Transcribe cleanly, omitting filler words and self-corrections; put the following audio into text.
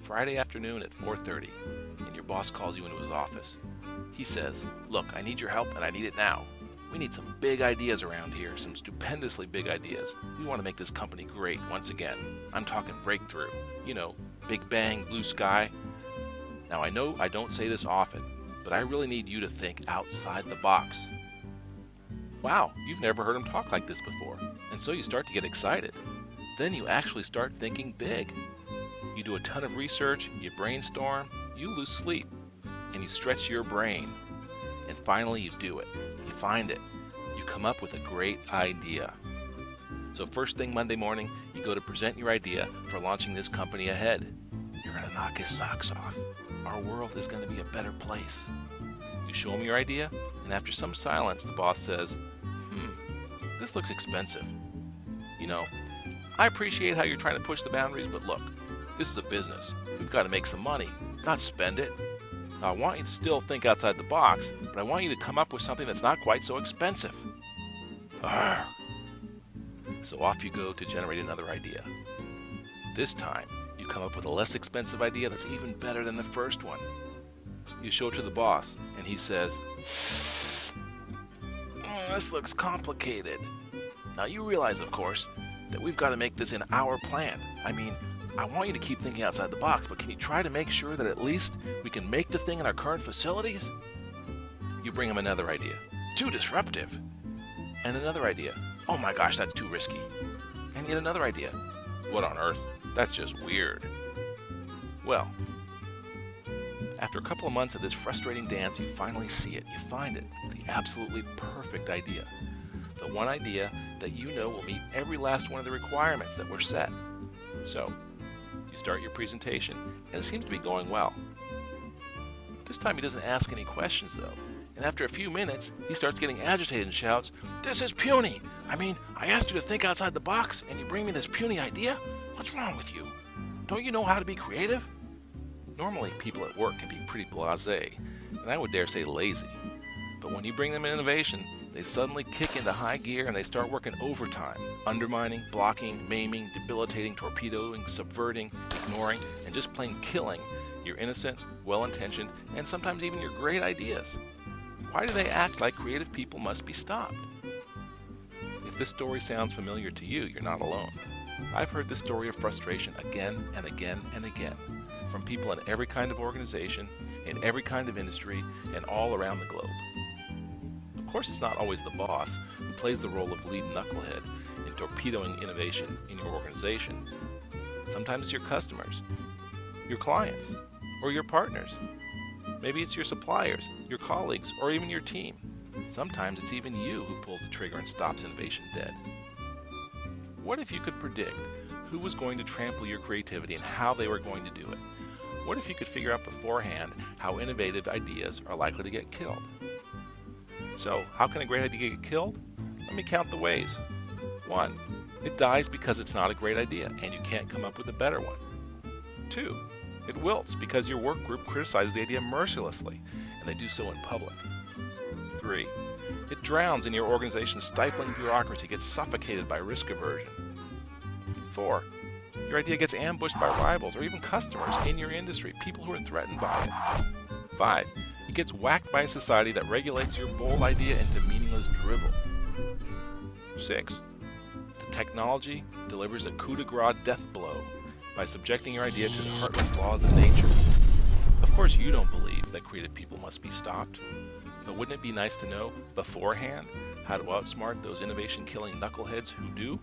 Friday afternoon at 4:30, and your boss calls you into his office. He says, "Look, I need your help and I need it now. We need some big ideas around here, some stupendously big ideas. We want to make this company great once again. I'm talking breakthrough. You know, big bang, blue sky." Now I know I don't say this often, but I really need you to think outside the box. Wow, you've never heard him talk like this before, and so you start to get excited. Then you actually start thinking big. You do a ton of research, you brainstorm, you lose sleep, and you stretch your brain. And finally you do it. You find it. You come up with a great idea. So first thing Monday morning, you go to present your idea for launching this company ahead. You're going to knock his socks off. Our world is going to be a better place. You show him your idea, and after some silence, the boss says, this looks expensive. You know, I appreciate how you're trying to push the boundaries, but look, this is a business. We've got to make some money, not spend it. Now, I want you to still think outside the box, but I want you to come up with something that's not quite so expensive. Arrgh. So off you go to generate another idea. This time, you come up with a less expensive idea that's even better than the first one. You show it to the boss, and he says, this looks complicated. Now you realize, of course, that we've got to make this in our plan. I mean, I want you to keep thinking outside the box, but can you try to make sure that at least we can make the thing in our current facilities? You bring him another idea. Too disruptive. And another idea. Oh my gosh, that's too risky. And yet another idea. What on earth? That's just weird. Well, after a couple of months of this frustrating dance, you finally see it. You find it. The absolutely perfect idea. The one idea that you know will meet every last one of the requirements that were set. So, you start your presentation, and it seems to be going well. This time he doesn't ask any questions, though. And after a few minutes, he starts getting agitated and shouts, "This is puny! I mean, I asked you to think outside the box, and you bring me this puny idea? What's wrong with you? Don't you know how to be creative?" Normally, people at work can be pretty blasé, and I would dare say lazy. But when you bring them an innovation, they suddenly kick into high gear and they start working overtime, undermining, blocking, maiming, debilitating, torpedoing, subverting, ignoring, and just plain killing your innocent, well-intentioned, and sometimes even your great ideas. Why do they act like creative people must be stopped? If this story sounds familiar to you, you're not alone. I've heard this story of frustration again and again and again, from people in every kind of organization, in every kind of industry, and all around the globe. Of course, it's not always the boss who plays the role of lead knucklehead in torpedoing innovation in your organization. Sometimes it's your customers, your clients, or your partners. Maybe it's your suppliers, your colleagues, or even your team. Sometimes it's even you who pulls the trigger and stops innovation dead. What if you could predict who was going to trample your creativity and how they were going to do it? What if you could figure out beforehand how innovative ideas are likely to get killed? So, how can a great idea get killed? Let me count the ways. 1. It dies because it's not a great idea and you can't come up with a better one. 2. It wilts because your work group criticizes the idea mercilessly and they do so in public. 3. It drowns in your organization's stifling bureaucracy, gets suffocated by risk aversion. 4. Your idea gets ambushed by rivals or even customers in your industry, people who are threatened by it. 5. It gets whacked by a society that regulates your bold idea into meaningless drivel. 6. The technology delivers a coup de grace death blow by subjecting your idea to the heartless laws of nature. Of course, you don't believe that creative people must be stopped, but wouldn't it be nice to know beforehand how to outsmart those innovation-killing knuckleheads who do?